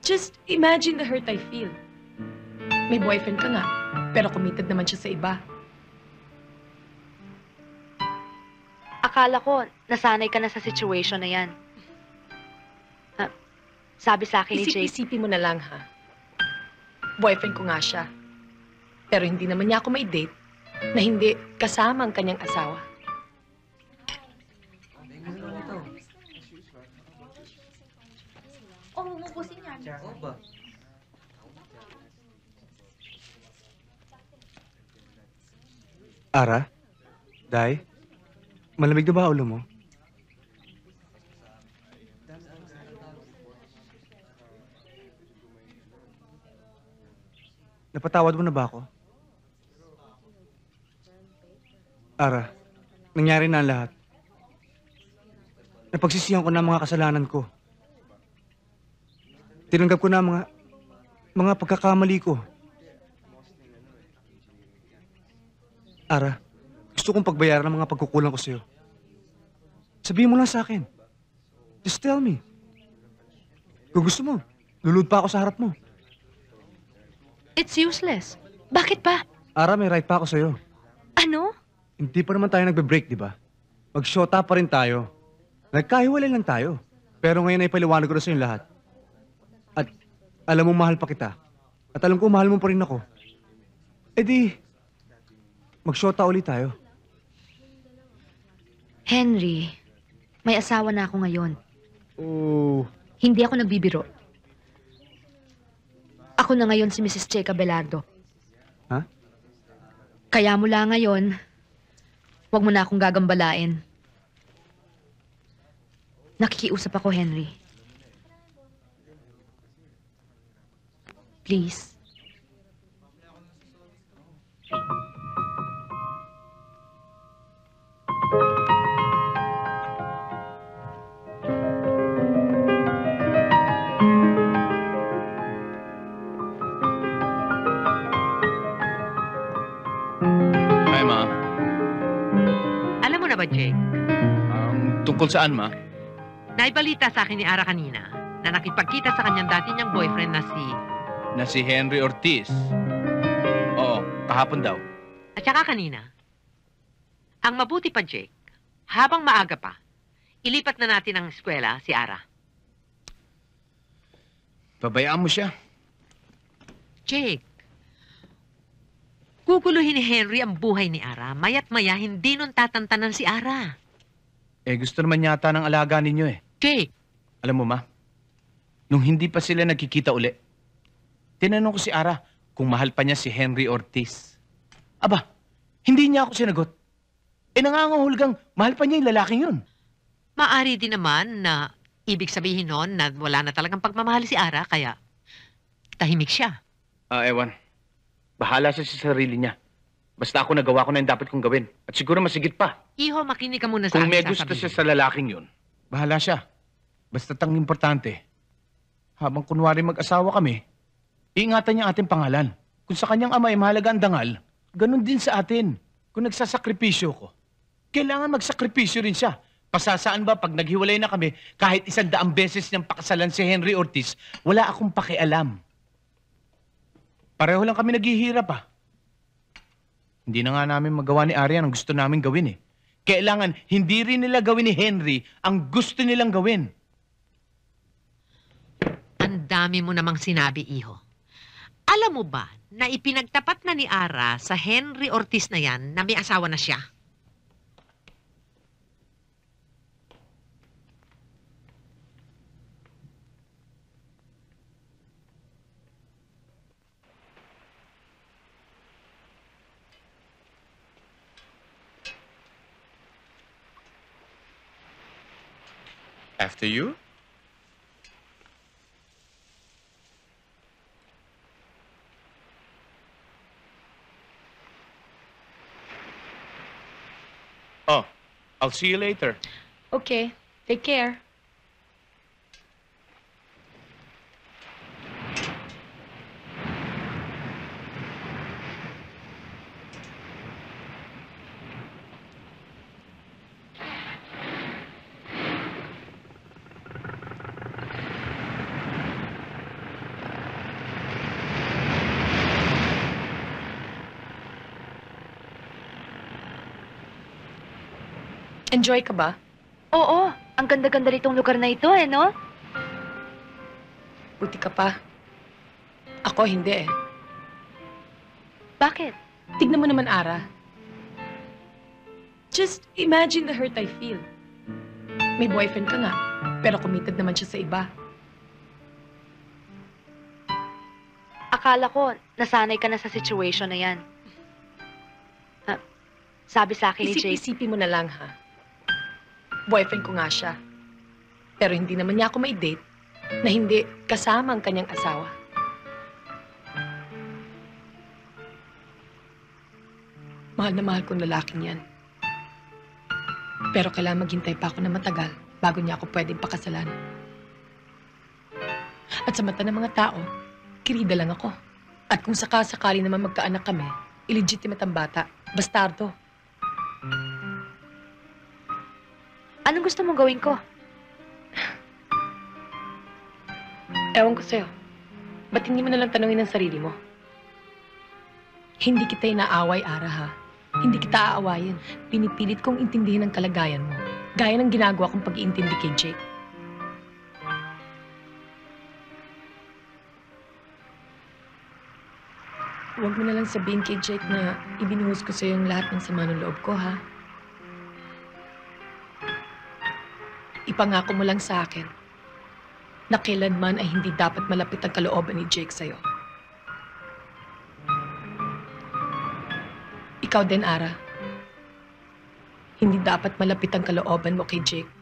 Just imagine the hurt I feel. May boyfriend ka nga, pero committed naman siya sa iba. Akala ko, nasanay ka na sa situation na yan. Sabi sa akin ni Jake... Isip-isipin mo na lang, ha? Boyfriend ko nga siya. Pero hindi naman niya ako may date na hindi kasama ang kanyang asawa. Umubusin yan. Ara? Day? Malamig na ba ulo mo? Napatawad mo na ba ako? Ara, nangyari na ang lahat. Napagsisihan ko na ang mga kasalanan ko. Tinanggap ko na ang mga pagkakamali ko. Ara, gusto kong pagbayaran ang mga pagkukulang ko sa'yo. Sabihin mo lang sa akin. Just tell me. Kung gusto mo, lulod pa ako sa harap mo. It's useless. Bakit pa? Ara, may right pa ako sa'yo. Ano? Hindi pa naman tayo nagbe-break, di ba? Mag-shota pa rin tayo. Nagkahiwalay lang tayo. Pero ngayon ay paliwanag ko na sa'yo lahat. At alam mo mahal pa kita. At alam ko mahal mo pa rin ako. E di, mag-shota ulit tayo. Henry, may asawa na ako ngayon. Oh. Hindi ako nagbibiro. Ako na ngayon si Mrs. Checa Belardo. Ha? Kaya mula ngayon, huwag mo na akong gagambalain. Nakikiusap ako, Henry. Please. Hi, Ma. Alam mo na ba, Jake? Tungkol saan, Ma? Naibalita sa akin ni Ara kanina na nakipagkita sa kanyang dati niyang boyfriend Na si Henry Ortiz. Oo, kahapon daw. At saka kanina. Ang mabuti pa, Jake, habang maaga pa, ilipat na natin ang eskwela si Ara. Pabayaan mo siya. Jake, guguluhin ni Henry ang buhay ni Ara. Maya't maya, hindi nun tatantanan si Ara. Gusto naman yata ng alaga ninyo eh. Jake, Alam mo, Ma, nung hindi pa sila nagkikita uli, tinanong ko si Ara kung mahal pa niya si Henry Ortiz. Aba, hindi niya ako sinagot. Nangangahulugang mahal pa niya yung lalaking yun. maari din naman na ibig sabihin nun na wala na talagang pagmamahal si Ara, kaya tahimik siya. Ewan. Bahala siya sa sarili niya. Basta ako nagawa ko na yung dapat kong gawin. At siguro masigit pa. Iho, makinig ka muna sa Kung may aking gusto sasabihin. siya sa lalaking yun, bahala siya. Basta tang importante, habang kunwari mag-asawa kami, iingatan niya ating pangalan. Kung sa kanyang ama ay mahalaga ang dangal, ganun din sa atin. Kung nagsasakripisyo ko, kailangan magsakripisyo rin siya. Pasasaan ba pag naghiwalay na kami, kahit 100 beses niyang pakasalan si Henry Ortiz, wala akong pakialam. Pareho lang kami naghihirap ah. Hindi na nga namin magawa ni Arian ang gusto namin gawin eh. Kailangan hindi rin nila gawin ni Henry ang gusto nilang gawin. Ang dami mo namang sinabi, Iho. Alam mo ba na ipinagtapat na ni Ara sa Henry Ortiz na yan na may asawa na siya? After you? Oh, I'll see you later. Okay, take care. Enjoy ka ba? Oo, ang ganda-ganda nitong lugar na ito no? Buti ka pa. Ako, hindi eh. Bakit? Tignan mo naman, Ara. Just imagine the hurt I feel. May boyfriend ka nga, pero committed naman siya sa iba. Akala ko, nasanay ka na sa situation na yan. Sabi sa akin ni Jake, Isip-isipin mo na lang, ha? Boyfriend ko nga siya. Pero hindi naman niya ako may date na hindi kasama ang kanyang asawa. Mahal na mahal kong lalaking yan. Pero kailangan maghintay pa ako na matagal bago niya ako pwedeng pakasalan. At sa mata ng mga tao, kirida lang ako. At kung sakasakali naman magkaanak kami, illegitimate ang bata, bastardo. anong gusto mong gawin ko? Ewan ko sa'yo. Ba't hindi mo nalang tanungin ang sarili mo? Hindi kita inaaway, Ara, ha? Hindi kita aawayin. Pinipilit kong intindihin ang kalagayan mo. Gaya ng ginagawa kong pag-iintindi kay Jake. Huwag mo nalang sabihin kay Jake na ibinuhos ko sa'yo yung lahat ng sama ng loob ko, ha? Ipangako mo lang sa akin na kailanman ay hindi dapat malapit ang kalooban ni Jake sa'yo. Ikaw din, Ara. Hindi dapat malapit ang kalooban mo kay Jake.